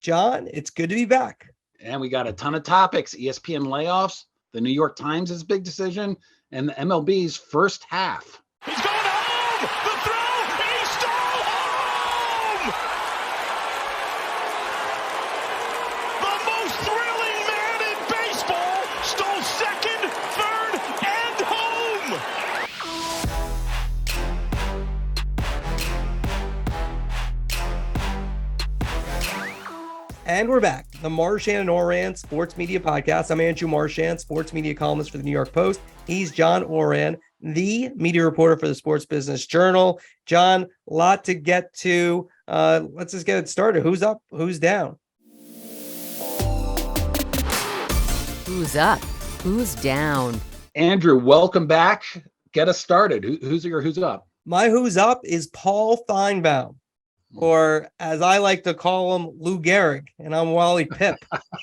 John, it's good to be back. And we got a ton of topics: ESPN layoffs, the New York Times' big decision, and the MLB's first half. He's going home! The throw! He's still home! The most thrilling man in baseball stole second, third, and home! And we're back. The Marchand and Ourand Sports Media Podcast. I'm Andrew Marchand, sports media columnist for the New York Post. He's John Ourand, the media reporter for the Sports Business Journal. John, a lot to get to. Let's just get it started. Who's up? Who's down? Who's up? Who's down? Andrew, welcome back. Get us started. Who's up? My who's up is Paul Feinbaum, or as I like to call him, Lou Gehrig, and I'm Wally Pip.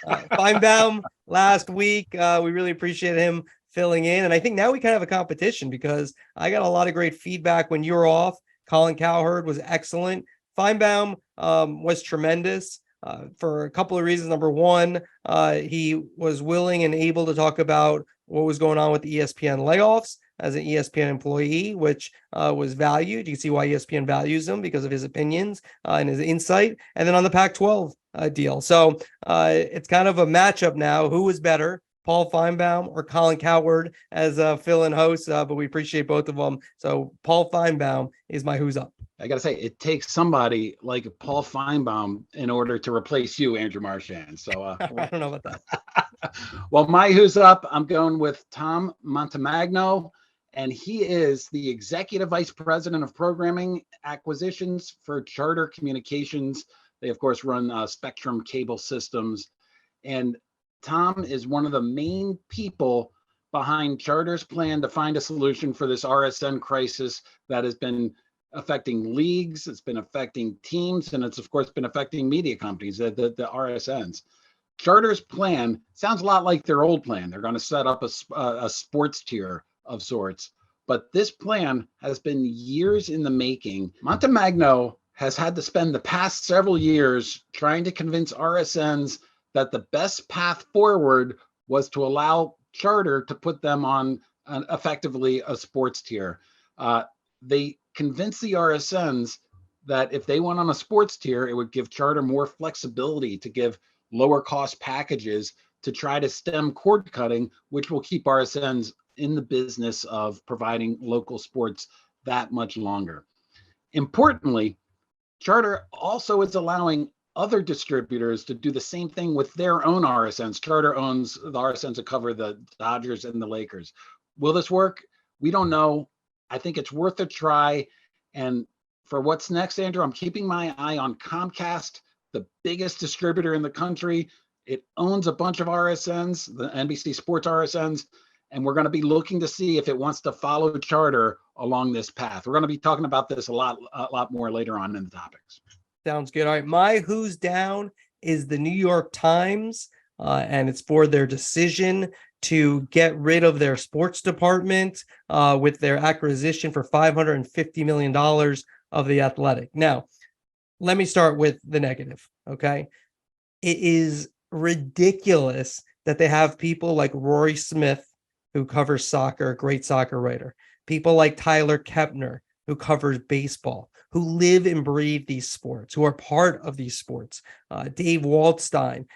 Feinbaum last week, we really appreciate him filling in, and I think now we kind of have a competition because I got a lot of great feedback when you were off. Colin Cowherd was excellent. Feinbaum was tremendous for a couple of reasons. Number one, he was willing and able to talk about what was going on with the ESPN layoffs as an ESPN employee, which was valued. You can see why ESPN values him because of his opinions and his insight. And then on the Pac-12 deal. So it's kind of a matchup now. Who is better, Paul Feinbaum or Colin Cowherd as a fill-in host? But we appreciate both of them. So Paul Feinbaum is my who's up. I got to say, it takes somebody like Paul Feinbaum in order to replace you, Andrew Marchand. So I don't know about that. Well, my who's up, I'm going with Tom Montemagno. And he is the Executive Vice President of Programming Acquisitions for Charter Communications. They, of course, run Spectrum Cable Systems. And Tom is one of the main people behind Charter's plan to find a solution for this RSN crisis that has been affecting leagues, it's been affecting teams, and it's, of course, been affecting media companies, the RSNs. Charter's plan sounds a lot like their old plan. They're going to set up a sports tier of sorts. But this plan has been years in the making. Montemagno has had to spend the past several years trying to convince RSNs that the best path forward was to allow Charter to put them on effectively a sports tier. They convinced the RSNs that if they went on a sports tier, it would give Charter more flexibility to give lower cost packages to try to stem cord cutting, which will keep RSNs in the business of providing local sports that much longer. Importantly, Charter also is allowing other distributors to do the same thing with their own RSNs. Charter owns the RSNs that cover the Dodgers and the Lakers. Will this work? We don't know. I think it's worth a try. And for what's next, Andrew, I'm keeping my eye on Comcast, the biggest distributor in the country. It owns a bunch of RSNs, the NBC Sports RSNs, and we're going to be looking to see if it wants to follow Charter along this path. We're going to be talking about this a lot more later on in the topics. Sounds good. All right. My who's down is the New York Times, and it's for their decision to get rid of their sports department with their acquisition for $550 million of The Athletic. Now, let me start with the negative, okay? It is ridiculous that they have people like Rory Smith, who covers soccer, a great soccer writer, people like Tyler Kepner, who covers baseball, who live and breathe these sports, who are part of these sports. Dave Waldstein,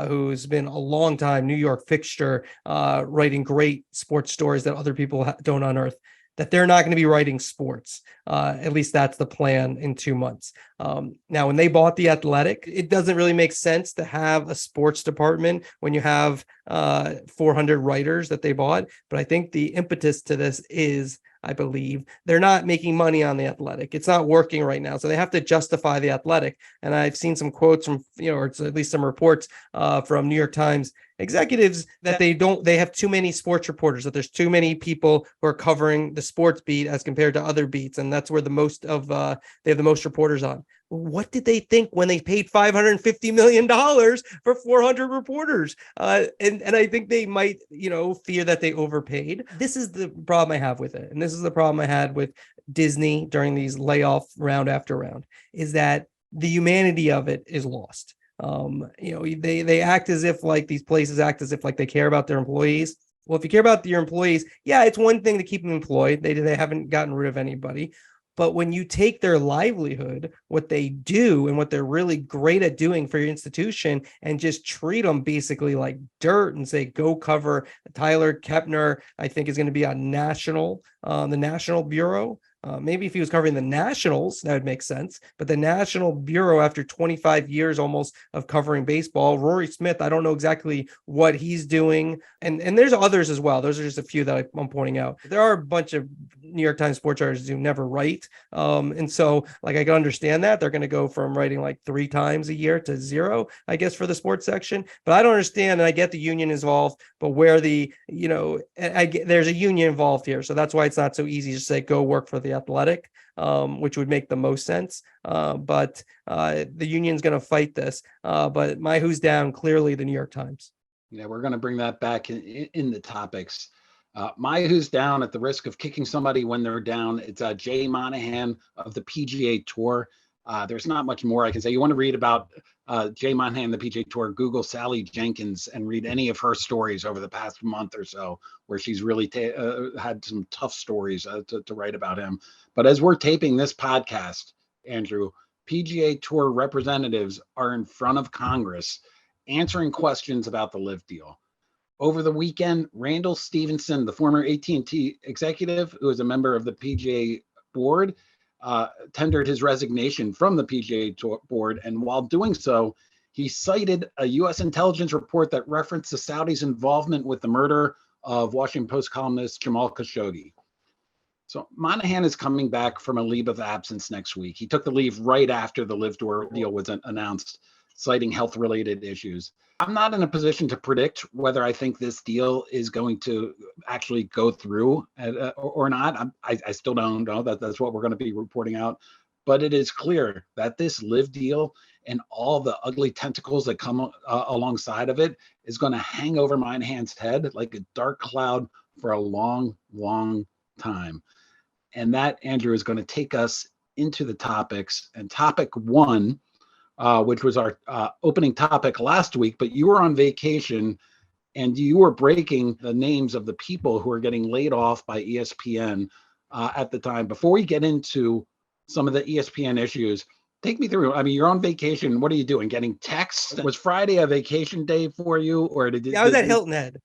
who's been a long time New York fixture, writing great sports stories that other people don't unearth, that they're not going to be writing sports. At least that's the plan in 2 months. Now, when they bought The Athletic, it doesn't really make sense to have a sports department when you have 400 writers that they bought. But I think the impetus to this is, I believe, they're not making money on The Athletic. It's not working right now. So they have to justify The Athletic. And I've seen some quotes from, or it's at least some reports from New York Times executives that they have too many sports reporters, that there's too many people who are covering the sports beat as compared to other beats. And that's where they have the most reporters on. What did they think when they paid $550 million for 400 reporters? And I think they might, fear that they overpaid. This is the problem I have with it. And this is the problem I had with Disney during these layoff round after round, is that the humanity of it is lost. They act as if like these places act as if like they care about their employees. Well, if you care about your employees, yeah, it's one thing to keep them employed. They haven't gotten rid of anybody. But when you take their livelihood, what they do and what they're really great at doing for your institution, and just treat them basically like dirt and say, go cover Tyler Kepner, I think is going to be on the National Bureau. Maybe if he was covering the Nationals, that would make sense. But the National Bureau, after 25 years almost of covering baseball, Rory Smith, I don't know exactly what he's doing. And there's others as well. Those are just a few that I'm pointing out. There are a bunch of New York Times sports writers who never write. And so like I can understand that they're going to go from writing like 3 times a year to 0, I guess, for the sports section. But I don't understand, and I get the union involved, but where there's a union involved here. So that's why it's not so easy to say, go work for the Athletic, which would make the most sense. But the union's going to fight this. But my who's down, clearly the New York Times. Yeah, we're going to bring that back in the topics. My who's down, at the risk of kicking somebody when they're down, it's Jay Monahan of the PGA Tour. There's not much more I can say. You want to read about Jay Monahan, the PGA Tour, Google Sally Jenkins and read any of her stories over the past month or so, where she's really had some tough stories to write about him. But as we're taping this podcast, Andrew, PGA Tour representatives are in front of Congress answering questions about the LIV deal. Over the weekend, Randall Stevenson, the former AT&T executive, who is a member of the PGA board, tendered his resignation from the PGA board. And while doing so, he cited a U.S. intelligence report that referenced the Saudis' involvement with the murder of Washington Post columnist Jamal Khashoggi. So Monahan is coming back from a leave of absence next week. He took the leave right after the LIV deal was announced, citing health-related issues. I'm not in a position to predict whether I think this deal is going to actually go through or not. I still don't know. That's what we're going to be reporting out. But it is clear that this LIV deal and all the ugly tentacles that come alongside of it is going to hang over Monahan's head like a dark cloud for a long, long time. And that, Andrew, is going to take us into the topics. And topic 1, which was our opening topic last week, but you were on vacation and you were breaking the names of the people who are getting laid off by ESPN at the time. Before we get into some of the ESPN issues, take me through. I mean, you're on vacation. What are you doing? Getting texts? Was Friday a vacation day for you, or I was at Hilton Head.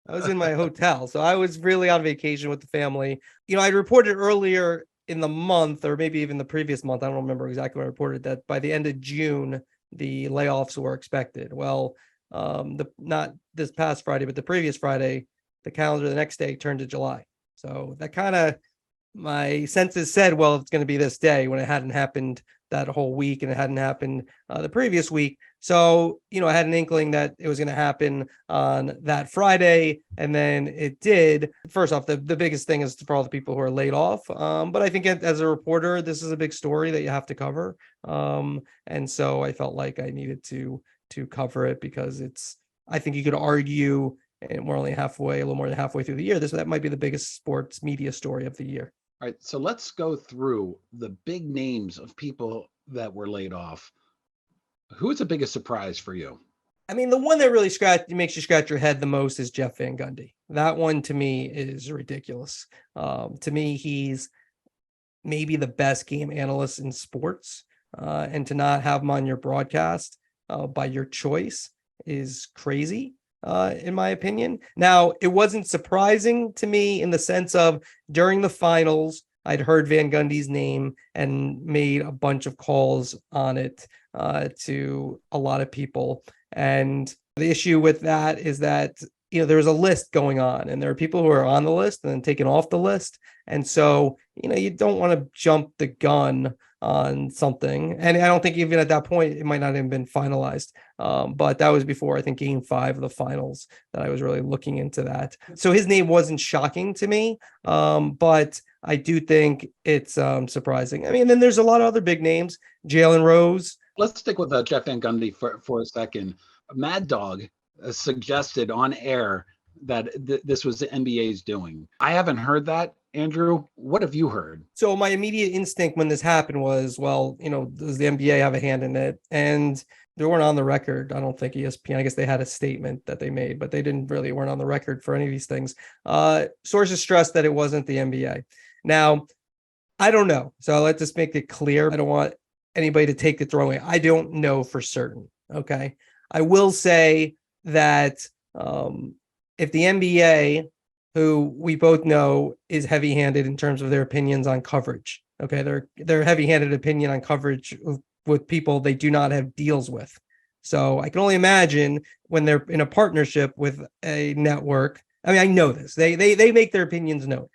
I was in my hotel, so I was really on vacation with the family. I reported earlier in the month, or maybe even the previous month, I don't remember exactly what I reported, that by the end of June, the layoffs were expected. Well, not this past Friday, but the previous Friday, the calendar the next day turned to July. So that kind of, my senses said, well, it's going to be this day, when it hadn't happened that whole week and it hadn't happened the previous week. So, I had an inkling that it was going to happen on that Friday, and then it did. First off, the biggest thing is for all the people who are laid off. But I think as a reporter, this is a big story that you have to cover. And so I felt like I needed to cover it because I think you could argue, and we're only a little more than halfway through the year, that might be the biggest sports media story of the year. All right, so let's go through the big names of people that were laid off. Who is the biggest surprise for you? I mean, the one that really makes you scratch your head the most is Jeff Van Gundy. That one to me is ridiculous. To me, he's maybe the best game analyst in sports, and to not have him on your broadcast by your choice is crazy. In my opinion. Now, it wasn't surprising to me in the sense of during the finals, I'd heard Van Gundy's name and made a bunch of calls on it to a lot of people. And the issue with that is that, there was a list going on, and there are people who are on the list and then taken off the list. And so, you don't want to jump the gun on something. And I don't think even at that point, it might not have been finalized. But that was before, I think, Game 5 of the finals that I was really looking into that. So his name wasn't shocking to me. But I do think it's surprising. I mean, then there's a lot of other big names. Jalen Rose. Let's stick with Jeff Van Gundy for a second. Mad Dog suggested on air that this was the NBA's doing. I haven't heard that. Andrew, what have you heard? So my immediate instinct when this happened was, well, does the NBA have a hand in it? And They weren't on the record. I don't think ESPN, I guess they had a statement that they made, but they weren't on the record for any of these things. Sources stressed that it wasn't the NBA. Now, I don't know. So let's just make it clear. I don't want anybody to take it the wrong way. I don't know for certain. Okay. I will say that if the NBA, who we both know is heavy-handed in terms of their opinions on coverage, okay, they're heavy-handed opinion on coverage with people they do not have deals with. So I can only imagine when they're in a partnership with a network. I mean, I know this. They make their opinions known.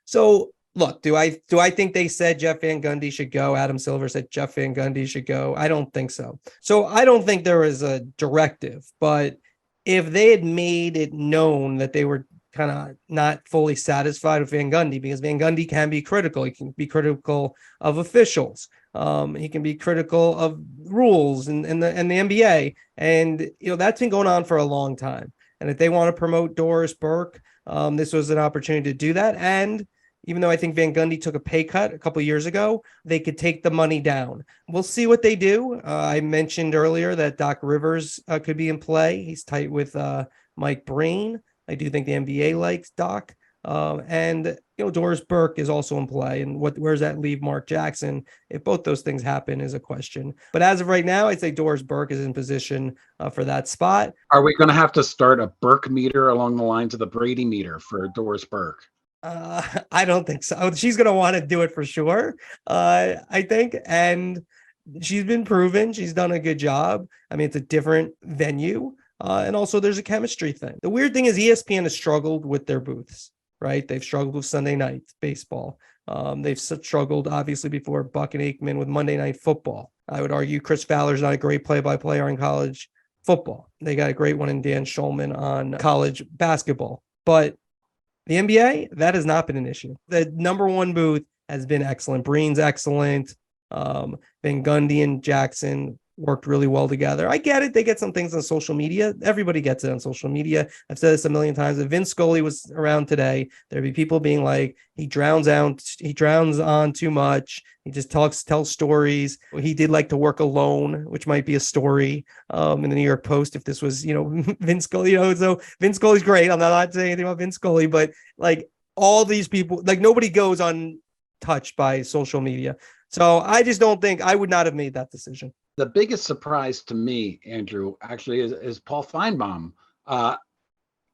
So look, do I think they said Jeff Van Gundy should go? Adam Silver said Jeff Van Gundy should go. I don't think so. So I don't think there was a directive, but if they had made it known that they were kind of not fully satisfied with Van Gundy, because Van Gundy can be critical. He can be critical of officials. He can be critical of rules and the NBA. And, that's been going on for a long time. And if they want to promote Doris Burke, this was an opportunity to do that. And even though I think Van Gundy took a pay cut a couple of years ago, they could take the money down. We'll see what they do. I mentioned earlier that Doc Rivers could be in play. He's tight with Mike Breen. I do think the NBA likes Doc. And Doris Burke is also in play. And where does that leave Mark Jackson? If both those things happen is a question. But as of right now, I'd say Doris Burke is in position for that spot. Are we going to have to start a Burke meter along the lines of the Brady meter for Doris Burke? I don't think so. She's going to want to do it for sure, I think. And she's been proven. She's done a good job. I mean, it's a different venue. And also there's a chemistry thing. The weird thing is ESPN has struggled with their booths, right? They've struggled with Sunday night baseball. They've struggled, obviously, before Buck and Aikman with Monday Night Football. I would argue Chris Fowler's not a great play-by-player on college football. They got a great one in Dan Schulman on college basketball. But the NBA, that has not been an issue. The number one booth has been excellent. Breen's excellent. Van Gundy and Jackson worked really well together. I get it. They get some things on social media. Everybody gets it on social media. I've said this a million times. If Vince Scully was around today, there'd be people being like, he drowns on too much. He just tells stories. He did like to work alone, which might be a story in the New York Post if this was, Vince Scully, so Vince Scully's great. I'm not saying anything about Vince Scully, but like all these people, like nobody goes untouched by social media. So I just don't think I would not have made that decision. The biggest surprise to me, Andrew, actually is Paul Feinbaum,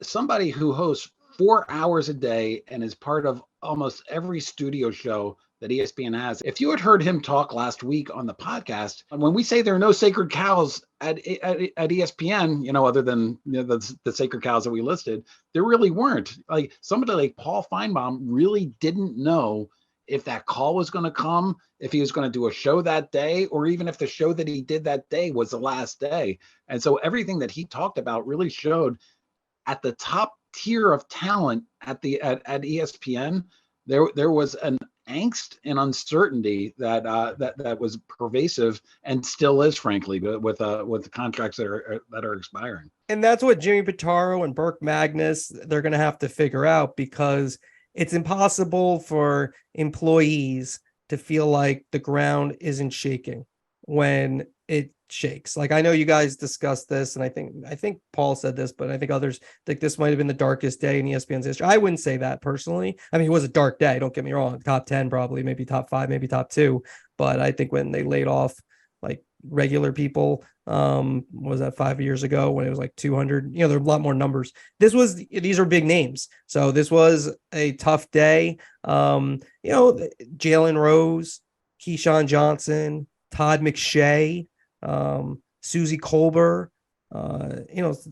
somebody who hosts 4 hours a day and is part of almost every studio show that ESPN has. If you had heard him talk last week on the podcast, when we say there are no sacred cows at ESPN, other than the sacred cows that we listed, there really weren't. Like somebody like Paul Feinbaum really didn't know if that call was going to come, if he was going to do a show that day, or even if the show that he did that day was the last day. And so everything that he talked about really showed at the top tier of talent at ESPN, there was an angst and uncertainty that was pervasive and still is, frankly, with the contracts that are expiring. And that's what Jimmy Pitaro and Burke Magnus, they're going to have to figure out, because it's impossible for employees to feel like the ground isn't shaking when it shakes. Like, I know you guys discussed this, and I think Paul said this, but I think others think this might have been the darkest day in ESPN's history. I wouldn't say that personally. I mean, it was a dark day. Don't get me wrong. Top 10, probably, maybe top 5, maybe top 2. But I think when they laid off like regular people, was that 5 years ago when it was like 200, there are a lot more numbers. These are big names. So this was a tough day. Jalen Rose, Keyshawn Johnson, Todd McShay, Susie Colbert,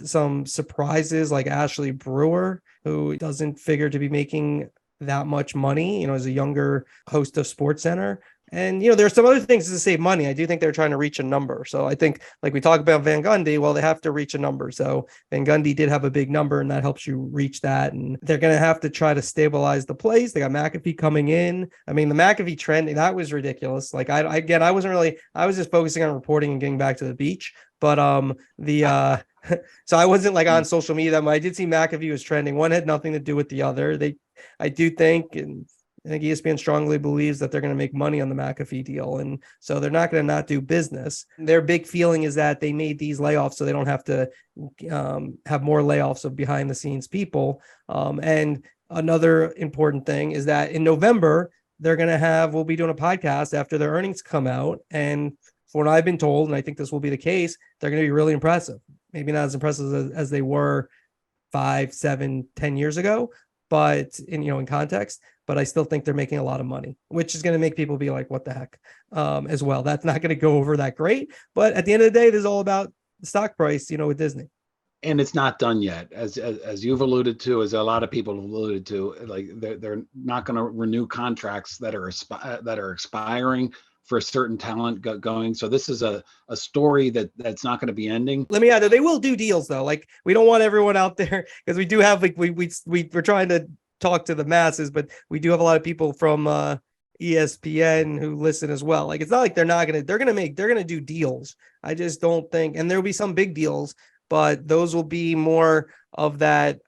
some surprises like Ashley Brewer, who doesn't figure to be making that much money, as a younger host of SportsCenter. And, there's some other things to save money. I do think they're trying to reach a number. So I think, like we talk about Van Gundy, well, they have to reach a number. So Van Gundy did have a big number, and that helps you reach that. And they're going to have to try to stabilize the place. They got McAfee coming in. I mean, the McAfee trend, that was ridiculous. Like, I was just focusing on reporting and getting back to the beach. But so I wasn't like on social media that much. I did see McAfee was trending. One had nothing to do with the other. I do think, and I think ESPN strongly believes that they're going to make money on the McAfee deal. And so they're not going to not do business. Their big feeling is that they made these layoffs so they don't have to have more layoffs of behind the scenes people. And another important thing is that in November, we'll be doing a podcast after their earnings come out. And for what I've been told, and I think this will be the case, they're going to be really impressive. Maybe not as impressive as they were 5, 7, 10 years ago, but in context, but I still think they're making a lot of money, which is going to make people be like, what the heck, as well. That's not going to go over that great. But at the end of the day, this is all about the stock price, with Disney. And it's not done yet, as you've alluded to, as a lot of people have alluded to. Like they're not going to renew contracts that are expiring for a certain talent going. So this is a story that's not going to be ending. Let me add that they will do deals though. Like we don't want everyone out there, because we do have we're trying to talk to the masses, but we do have a lot of people from ESPN who listen as well. Like it's not like they're going to do deals. I just don't think, and there'll be some big deals, but those will be more of that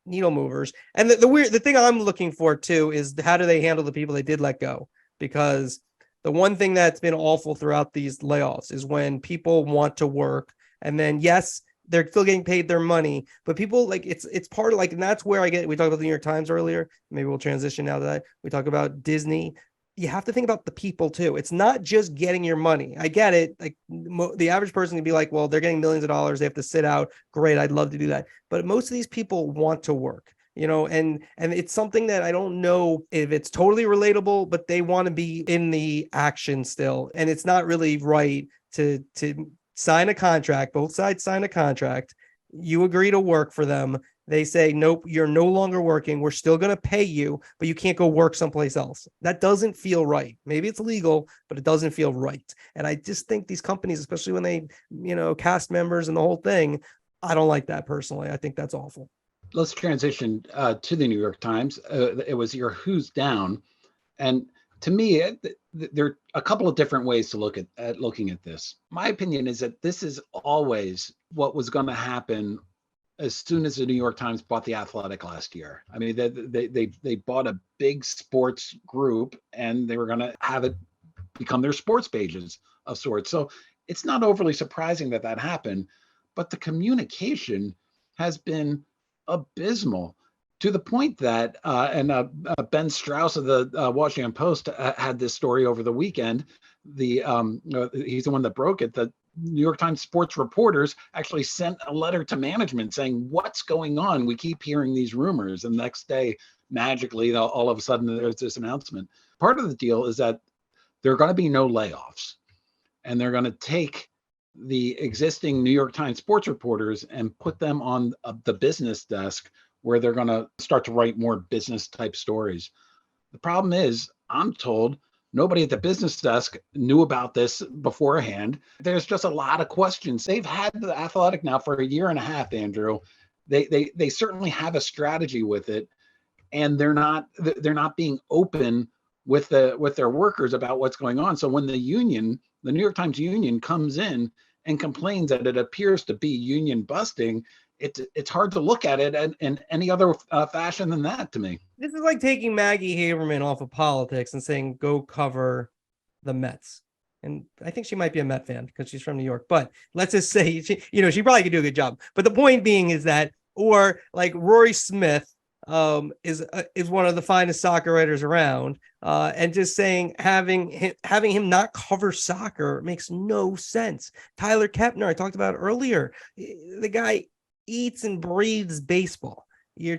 needle movers. And the thing I'm looking for too is how do they handle the people they did let go? Because the one thing that's been awful throughout these layoffs is when people want to work, and then yes, they're still getting paid their money, but people like it's part of and that's where we talked about the New York Times earlier. Maybe we'll transition now to that. We talk about Disney. You have to think about the people too. It's not just getting your money. I get it. Like the average person can be like, well, they're getting millions of dollars. They have to sit out. Great. I'd love to do that. But most of these people want to work, and it's something that I don't know if it's totally relatable, but they want to be in the action still. And it's not really right to sign a contract. Both sides sign a contract. You agree to work for them. They say, nope, you're no longer working. We're still going to pay you, but you can't go work someplace else. That doesn't feel right. Maybe it's legal, but it doesn't feel right. And I just think these companies, especially when they, cast members and the whole thing, I don't like that personally. I think that's awful. Let's transition to the New York Times. It was your Who's Down. And to me, there are a couple of different ways to look at looking at this. My opinion is that this is always what was going to happen as soon as the New York Times bought The Athletic last year. I mean, they bought a big sports group, and they were going to have it become their sports pages of sorts. So it's not overly surprising that happened, but the communication has been abysmal, to the point that Ben Strauss of the Washington Post had this story over the weekend. He's the one that broke it. The New York Times sports reporters actually sent a letter to management saying, what's going on? We keep hearing these rumors. And the next day, magically, all of a sudden, there's this announcement. Part of the deal is that there are going to be no layoffs, and they're going to take the existing New York Times sports reporters and put them on the business desk, where they're going to start to write more business type stories. The problem is, I'm told nobody at the business desk knew about this beforehand. There's just a lot of questions. They've had The Athletic now for a year and a half, Andrew. They certainly have a strategy with it, and they're not being open with their workers about what's going on. So when the New York Times union comes in and complains that it appears to be union busting, it's hard to look at it in any other fashion than that to me. This is like taking Maggie Haberman off of politics and saying, go cover the Mets. And I think she might be a Met fan because she's from New York, but let's just say she probably could do a good job. But the point being is that, or like Rory Smith is one of the finest soccer writers around, and just saying having him not cover soccer makes no sense. Tyler Kepner, I talked about earlier, the guy eats and breathes baseball. I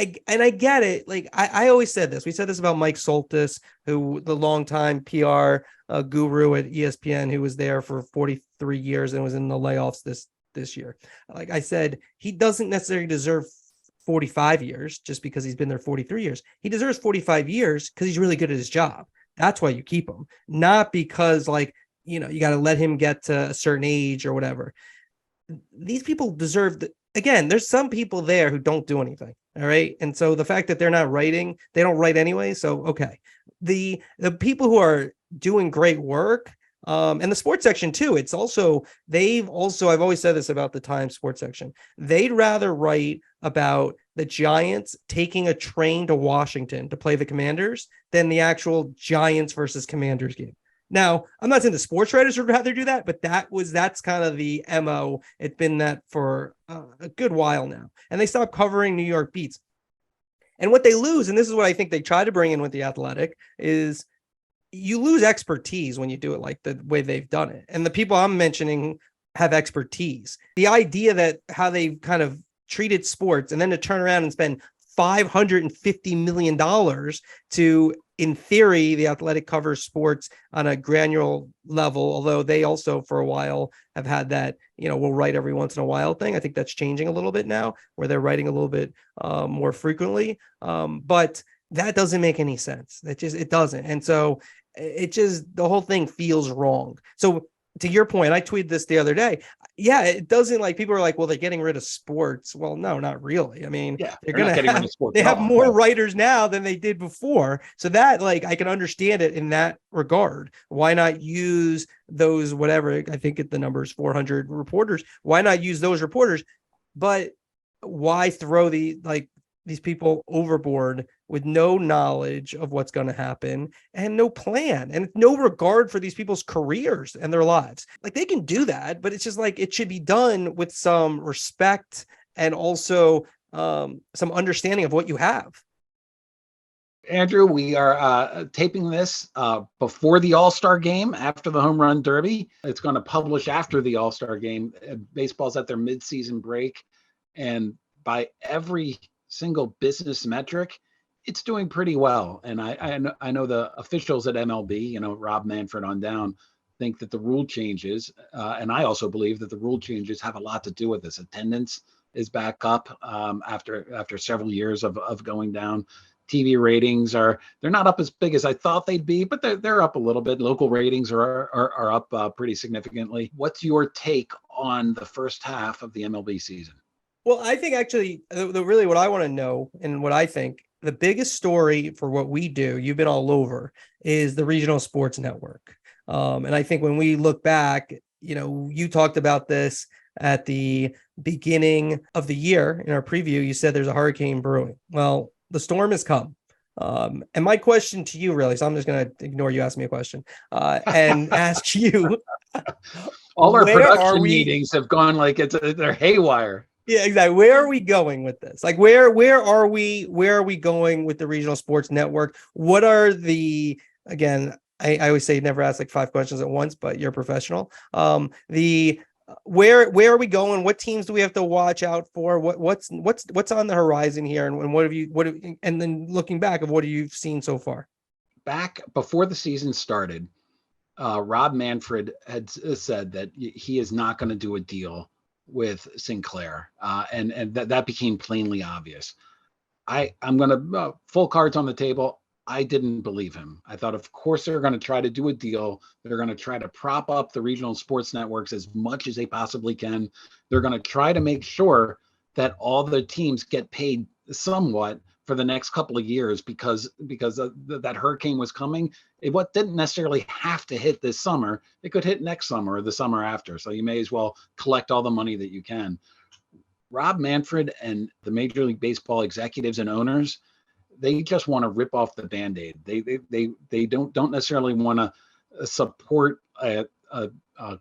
get it. Like I always said this. We said this about Mike Soltis, who the longtime PR guru at ESPN, who was there for 43 years and was in the layoffs this year. Like I said, he doesn't necessarily deserve 45 years just because he's been there 43 years. He deserves 45 years because he's really good at his job. That's why you keep him, not because you got to let him get to a certain age or whatever. These people deserve again, there's some people there who don't do anything. All right. And so the fact that they're not writing, they don't write anyway. So, okay. The people who are doing great work And the sports section too. I've always said this about the Times sports section. They'd rather write about the Giants taking a train to Washington to play the Commanders than the actual Giants versus Commanders game. Now, I'm not saying the sports writers would rather do that, but that's kind of the MO. It's been that for a good while now. And they stopped covering New York beats. And what they lose, and this is what I think they try to bring in with The Athletic, is you lose expertise when you do it like the way they've done it. And the people I'm mentioning have expertise. The idea that how they kind of treated sports and then to turn around and spend $550 million to, in theory, The Athletic covers sports on a granular level, although they also for a while have had that, we'll write every once in a while thing. I think that's changing a little bit now where they're writing a little bit more frequently. But that doesn't make any sense. It doesn't. And so the whole thing feels wrong. So to your point, I tweeted this the other day. Yeah, it doesn't, like, people are like, well, they're getting rid of sports. Well, no, not really. I mean, they're going to have, they have more writers now than they did before. So that, like, I can understand it in that regard. Why not use those, whatever, I think the number is 400 reporters. Why not use those reporters? But why throw these people overboard with no knowledge of what's going to happen and no plan and no regard for these people's careers and their lives? Like, they can do that, but it's just like, it should be done with some respect and also some understanding of what you have. Andrew, we are taping this before the All-Star game, after the Home Run Derby. It's going to publish after the All-Star game. Baseball's at their midseason break, and by every single business metric, it's doing pretty well. And I know the officials at MLB, Rob Manfred on down, think that the rule changes, and I also believe that the rule changes have a lot to do with this. Attendance is back up after several years of going down. TV ratings they're not up as big as I thought they'd be, but they're up a little bit. Local ratings are up pretty significantly. What's your take on the first half of the MLB season? Well, I think actually, really what I want to know and what I think the biggest story for what we do, you've been all over, is the regional sports network. And I think when we look back, you talked about this at the beginning of the year in our preview. You said there's a hurricane brewing. Well, the storm has come. And my question to you, really, so I'm just going to ignore you asking me a question and ask you. All our production meetings have gone like they're haywire. Yeah, exactly. Where are we going with this? Like, where are we going with the regional sports network? What are again, I always say never ask like 5 questions at once, but you're a professional. Where are we going? What teams do we have to watch out for? What's on the horizon here? And and then looking back of what have you seen so far? Back before the season started, Rob Manfred had said that he is not going to do a deal with Sinclair, and that became plainly obvious. I'm going to full cards on the table. I didn't believe him. I thought, of course, they're going to try to do a deal. They're going to try to prop up the regional sports networks as much as they possibly can. They're going to try to make sure that all the teams get paid somewhat for the next couple of years because that hurricane was coming. It didn't necessarily have to hit this summer. It could hit next summer or the summer after. So you may as well collect all the money that you can. Rob Manfred and the Major League Baseball executives and owners, they just want to rip off the Band-Aid. They don't necessarily want to support a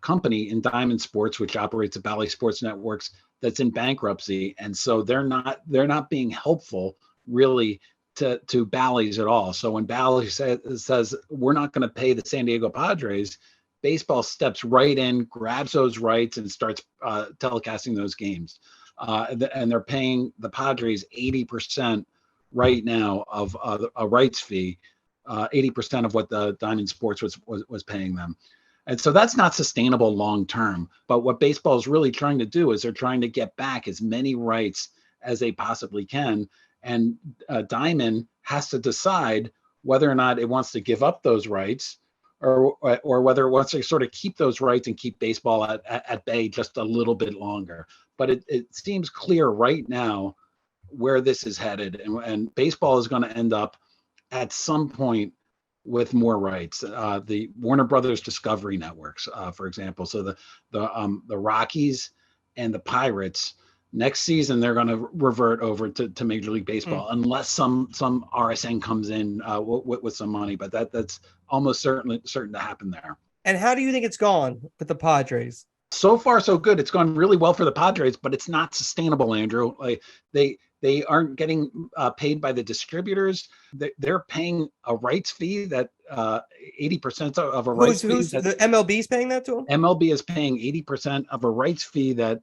company in Diamond Sports, which operates the Bally Sports Networks, that's in bankruptcy, and so they're not being helpful really to Bally's at all. So when Bally says we're not going to pay the San Diego Padres, baseball steps right in, grabs those rights, and starts telecasting those games. And they're paying the Padres 80% right now of a rights fee, 80% of what the Diamond Sports was paying them. And so that's not sustainable long term. But what baseball is really trying to do is they're trying to get back as many rights as they possibly can. And Diamond has to decide whether or not it wants to give up those rights or whether it wants to sort of keep those rights and keep baseball at bay just a little bit longer. But it seems clear right now where this is headed. And baseball is going to end up at some point with more rights. The Warner Brothers Discovery Networks, for example. So the Rockies and the Pirates, next season they're going to revert over to Major League Baseball unless some RSN comes in with some money. But that's almost certain to happen there. And how do you think it's gone with the Padres? So far, so good. It's gone really well for the Padres, but it's not sustainable, Andrew. Like they aren't getting paid by the distributors. They're paying a rights fee that 80% of a rights fee. The MLB is paying that to them? MLB is paying 80% of a rights fee that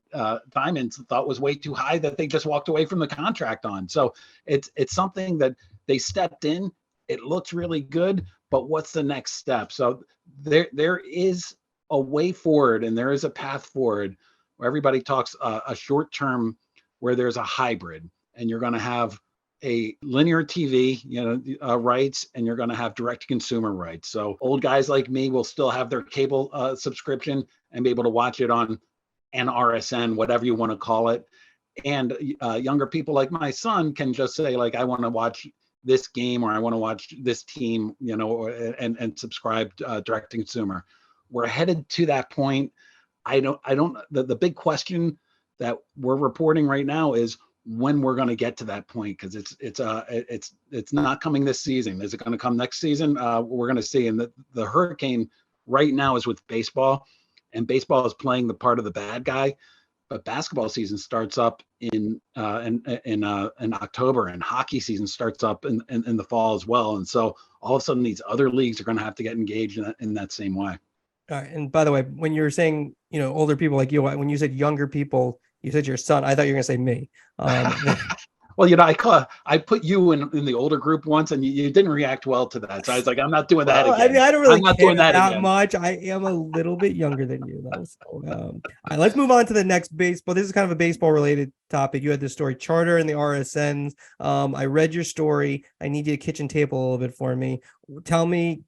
Diamonds thought was way too high that they just walked away from the contract on. So it's something that they stepped in. It looks really good, but what's the next step? So there is a way forward, and there is a path forward where everybody talks a short term where there's a hybrid, and you're going to have a linear TV, rights, and you're going to have direct to consumer rights. So old guys like me will still have their cable subscription and be able to watch it on an RSN, whatever you want to call it. And younger people like my son can just say, like, I want to watch this game, or I want to watch this team, and subscribe direct to consumer. We're headed to that point. The big question that we're reporting right now is when we're going to get to that point, because it's not coming this season. Is it going to come next season? We're going to see. And the hurricane right now is with baseball, and baseball is playing the part of the bad guy. But basketball season starts up in October, and hockey season starts up in the fall as well. And so all of a sudden, these other leagues are going to have to get engaged in that same way. All right. And by the way, when you were saying, older people like you, when you said younger people, you said your son. I thought you were going to say me. Well, I put you in the older group once, and you didn't react well to that. So I was like, I'm not doing that again. I mean, I don't really care that again. much. I am a little bit younger than you, though. So, all right, let's move on to the next baseball. This is kind of a baseball-related topic. You had this story, Charter and the RSNs. I read your story. I need you to kitchen table a little bit for me. Tell me,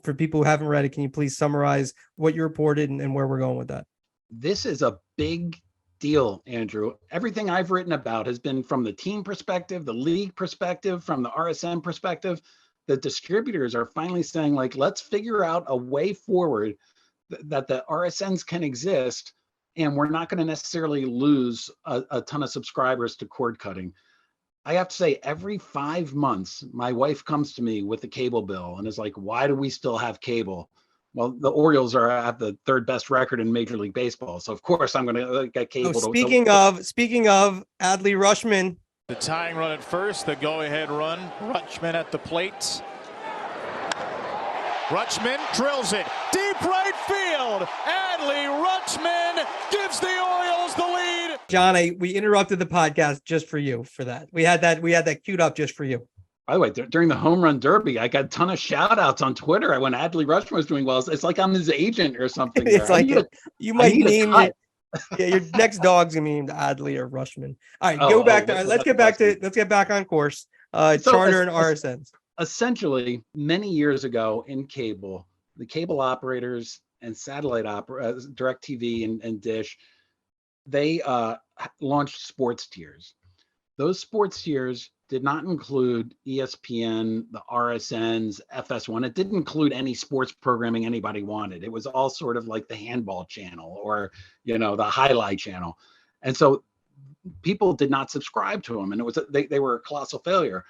for people who haven't read it, can you please summarize what you reported and where we're going with that? This is a big deal, Andrew. Everything I've written about has been from the team perspective, the league perspective, from the RSN perspective. The distributors are finally saying, like, let's figure out a way forward that the RSNs can exist, and we're not going to necessarily lose a ton of subscribers to cord cutting. I have to say, every 5 months, my wife comes to me with the cable bill and is like, why do we still have cable? Well, the Orioles have the third best record in Major League Baseball. So, of course, I'm going to get cable. Speaking of Adley Rutschman. The tying run at first, the go-ahead run. Rutschman at the plate. Rutschman drills it. Deep right field. Adley Rutschman gives the Orioles the lead. John, we interrupted the podcast just for you for that. We had that queued up just for you. By the way, during the home run derby, I got a ton of shout outs on Twitter when Adley Rutschman was doing well. It's like I'm his agent or something. It's like you might name it. Yeah, your next dog's gonna be named Adley or Rutschman. All right, let's get back on course. Charter and RSNs. Essentially, many years ago in cable, the cable operators and satellite DirecTV and Dish, they launched sports tiers. Those sports tiers did not include ESPN, the RSNs, FS1. It didn't include any sports programming anybody wanted. It was all sort of like the handball channel or, the highlight channel. And so people did not subscribe to them, and they were a colossal failure.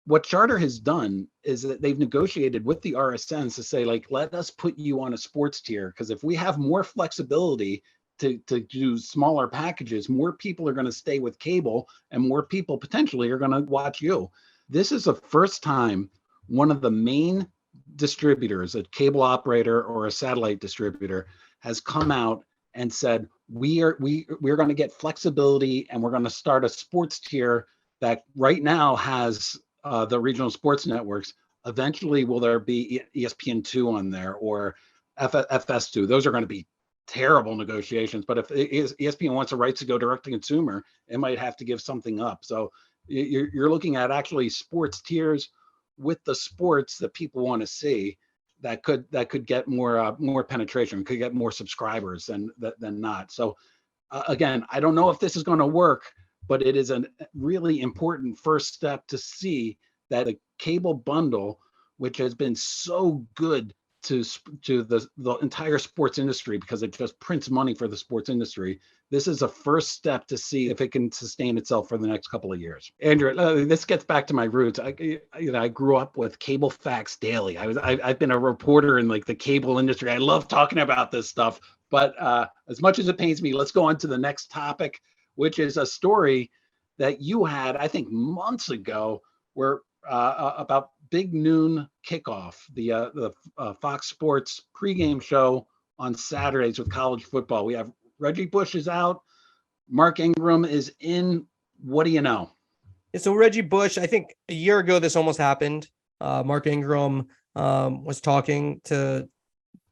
What Charter has done is that they've negotiated with the RSNs to say, like, let us put you on a sports tier, because if we have more flexibility to do smaller packages, more people are going to stay with cable, and more people potentially are going to watch you. This is the first time one of the main distributors, a cable operator or a satellite distributor, has come out and said, we're going to get flexibility, and we're going to start a sports tier that right now has the regional sports networks. Eventually, will there be ESPN2 on there or FS2? Those are going to be terrible negotiations, but if ESPN wants the rights to go direct to consumer, it might have to give something up. So you're looking at actually sports tiers with the sports that people want to see that could get more penetration, could get more subscribers than not. So again, I don't know if this is going to work, but it is a really important first step to see that a cable bundle which has been so good to the entire sports industry because it just prints money for the sports industry. This is a first step to see if it can sustain itself for the next couple of years. Andrew, this gets back to my roots. I grew up with Cable Facts Daily. I've been a reporter in like the cable industry. I love talking about this stuff. But as much as it pains me, let's go on to the next topic, which is a story that you had, I think, months ago, where about Big Noon Kickoff, the Fox Sports pregame show on Saturdays with college football. We have Reggie Bush is out. Mark Ingram is in. What do you know? So Reggie Bush, I think a year ago, this almost happened. Mark Ingram was talking to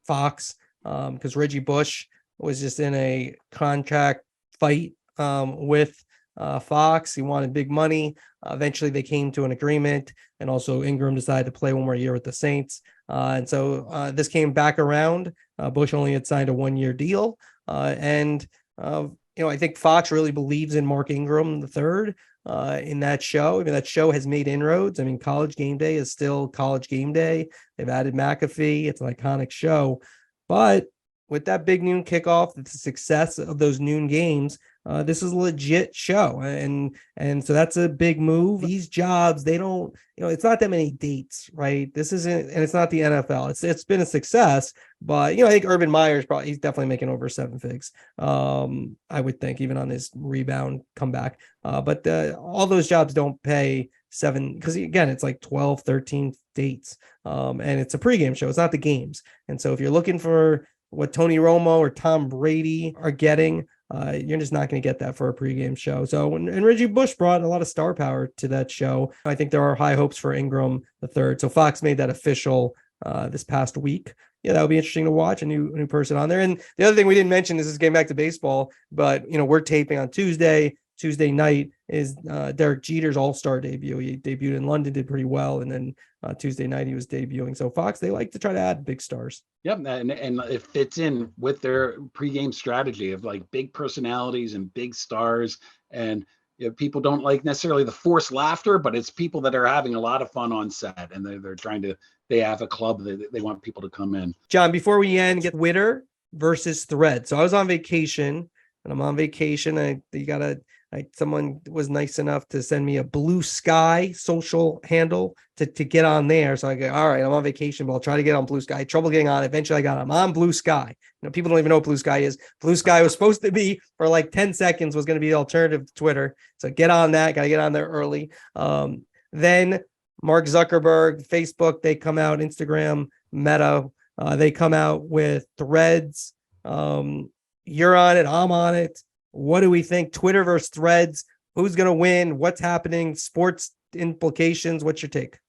Fox because Reggie Bush was just in a contract fight with Fox. He wanted big money. Eventually they came to an agreement, and also Ingram decided to play one more year with the Saints. And so this came back around. Bush only had signed a 1-year deal. I think Fox really believes in Mark Ingram III in that show. I mean, that show has made inroads. I mean, College Game Day is still College Game Day. They've added McAfee. It's an iconic show. But with that Big Noon Kickoff, the success of those noon games, this is a legit show. And so that's a big move. These jobs, they don't, it's not that many dates, right? This isn't, and it's not the NFL. It's been a success, but I think Urban Meyer's he's definitely making over 7 figs. I would think, even on his rebound comeback. But all those jobs don't pay 7, because again, it's like 12, 13 dates. And it's a pregame show. It's not the games. And so if you're looking for what Tony Romo or Tom Brady are getting, you're just not going to get that for a pregame show. So, and Reggie Bush brought a lot of star power to that show. I think there are high hopes for Ingram III. So Fox made that official this past week. Yeah, that would be interesting to watch, a new person on there. And the other thing we didn't mention, this is getting back to baseball, but we're taping on Tuesday. Tuesday night is Derek Jeter's All-Star debut. He debuted in London, did pretty well, and then Tuesday night he was debuting. So Fox, they like to try to add big stars. Yep, and it fits in with their pregame strategy of like big personalities and big stars. And people don't like necessarily the forced laughter, but it's people that are having a lot of fun on set, and they're trying to. They have a club that they want people to come in. John, before we end, get Twitter versus Threads. So I was on vacation, and I'm on vacation. Someone was nice enough to send me a Blue Sky social handle to get on there. So I go, all right, I'm on vacation, but I'll try to get on Blue Sky. I had trouble getting on. Eventually I got I'm on Blue Sky. People don't even know what Blue Sky is. Blue Sky was supposed to be for like 10 seconds was going to be the alternative to Twitter. So get on that. Got to get on there early. Then Mark Zuckerberg, Facebook, they come out, Instagram, Meta, they come out with Threads. You're on it. I'm on it. What do we think? Twitter versus Threads? Who's going to win? What's happening? Sports implications? What's your take?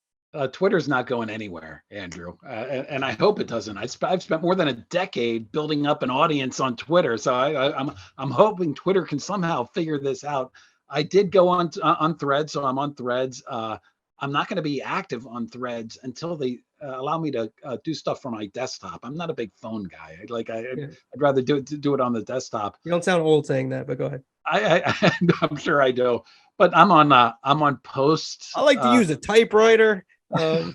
Twitter's not going anywhere, Andrew, and I hope it doesn't. I've spent more than a decade building up an audience on Twitter, so I'm hoping Twitter can somehow figure this out. I did go on Threads, so I'm on Threads. I'm not going to be active on Threads until they allow me to do stuff from my desktop. I'm not a big phone guy. I'd rather do it on the desktop. You don't sound old saying that, but go ahead. I'm sure I do. But I'm on Post. I like to use a typewriter. Yeah,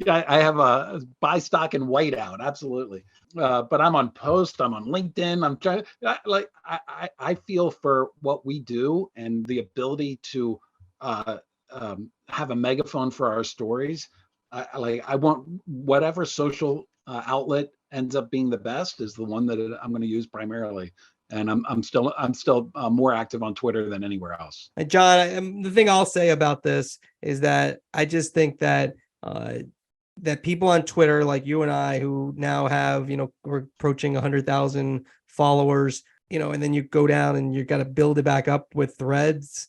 I have a buy stock in whiteout. Absolutely. But I'm on Post. I'm on LinkedIn. I'm trying. I feel for what we do and the ability to have a megaphone for our stories. I want whatever social outlet ends up being the best is the one that I'm going to use primarily. And I'm still more active on Twitter than anywhere else. And John, the thing I'll say about this is that I just think that that people on Twitter like you and I, who now have, we're approaching 100,000 followers, and then you go down and you got to build it back up with Threads.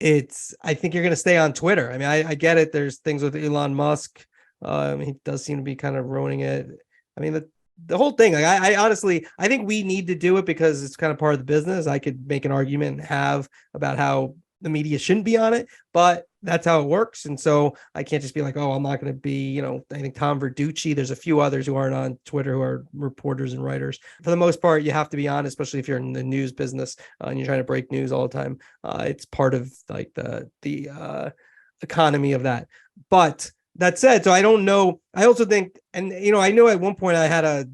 I think you're going to stay on Twitter. I mean, I get it. There's things with Elon Musk. He does seem to be kind of ruining it. I mean, the whole thing, like I honestly, I think we need to do it because it's kind of part of the business. I could make an argument and have about how the media shouldn't be on it, but that's how it works. And so I can't just be like, oh, I'm not going to be, I think Tom Verducci, there's a few others who aren't on Twitter who are reporters and writers. For the most part, you have to be on, especially if you're in the news business and you're trying to break news all the time. It's part of like the economy of that. But that said, so I don't know. I also think, and I know at one point I had a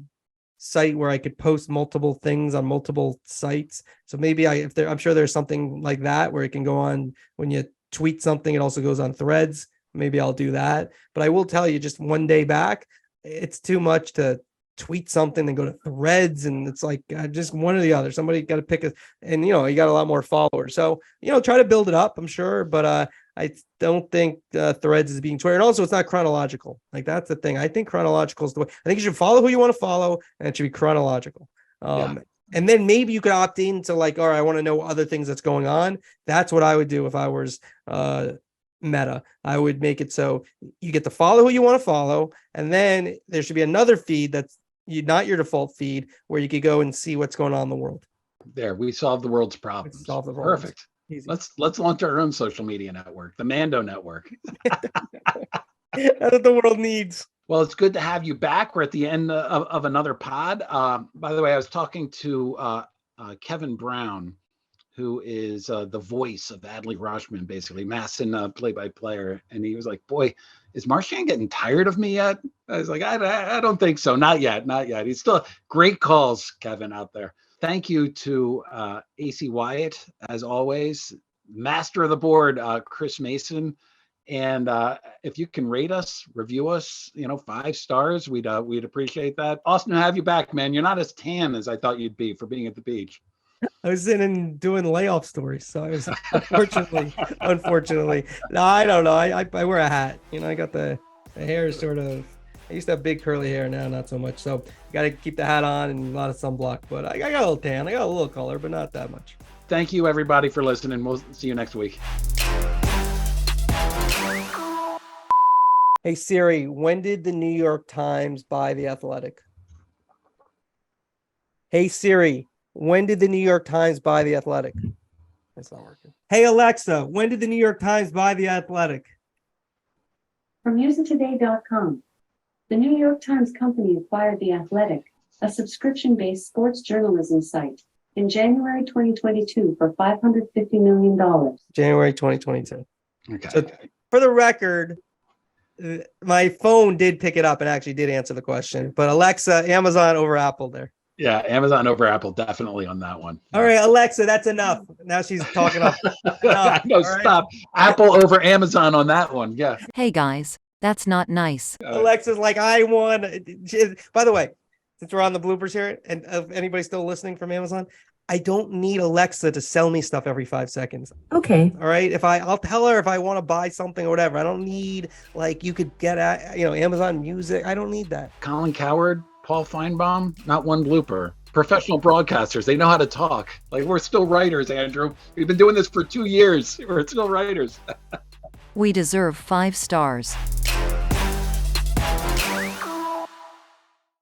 site where I could post multiple things on multiple sites. So maybe I'm sure there's something like that where it can go on when you tweet something, it also goes on Threads. Maybe I'll do that. But I will tell you, just one day back, it's too much to tweet something and go to Threads, and it's like just one or the other. Somebody got to pick and you got a lot more followers. So try to build it up, I'm sure, but I don't think Threads is being Twitter. And also, it's not chronological. Like, that's the thing. I think chronological is the way. I think you should follow who you want to follow, and it should be chronological. And then maybe you could opt in to like, all right, I want to know other things that's going on. That's what I would do if I was Meta. I would make it so you get to follow who you want to follow, and then there should be another feed that's not your default feed where you could go and see what's going on in the world. There, we solved the world's problems. Solve the world. Perfect. Easy. Let's launch our own social media network, the Mando Network. That's what the world needs. Well, it's good to have you back. We're at the end of another pod. By the way, I was talking to Kevin Brown, who is the voice of Adley Rutschman, basically, Masson play-by-player, and he was like, "Boy, is Marchand getting tired of me yet?" I was like, "I don't think so. Not yet. He's still great calls, Kevin, out there." Thank you to AC Wyatt, as always, master of the board, Chris Mason. And if you can rate us, review us, 5 stars, we'd appreciate that. Austin, to have you back, man. You're not as tan as I thought you'd be for being at the beach. I was sitting and doing layoff stories, so I was unfortunately. No, I don't know. I wear a hat. I got the hair is sort of. I used to have big curly hair, now not so much. So got to keep the hat on and a lot of sunblock. But I got a little tan. I got a little color, but not that much. Thank you, everybody, for listening. We'll see you next week. Hey Siri, when did the New York Times buy The Athletic? Hey Siri, when did the New York Times buy The Athletic? That's not working. Hey Alexa, when did the New York Times buy The Athletic? From usatoday.com. The New York Times Company acquired The Athletic, a subscription-based sports journalism site, in January 2022 for $550 million. January 2022. Okay. So, for the record, my phone did pick it up and actually did answer the question. But Alexa, Amazon over Apple there. Yeah, Amazon over Apple, definitely on that one. All right, Alexa, that's enough. Now she's talking up. No, stop. Right. Apple over Amazon on that one. Yeah. Hey, guys. That's not nice. Alexa's like, I won. By the way, since we're on the bloopers here, and if anybody's still listening from Amazon, I don't need Alexa to sell me stuff every 5 seconds. Okay. All right. I'll tell her if I want to buy something or whatever. I don't need, like, you could get at, Amazon Music. I don't need that. Colin Cowherd, Paul Feinbaum, not one blooper. Professional broadcasters, they know how to talk. Like, we're still writers, Andrew. We've been doing this for 2 years. We're still writers. We deserve 5 stars.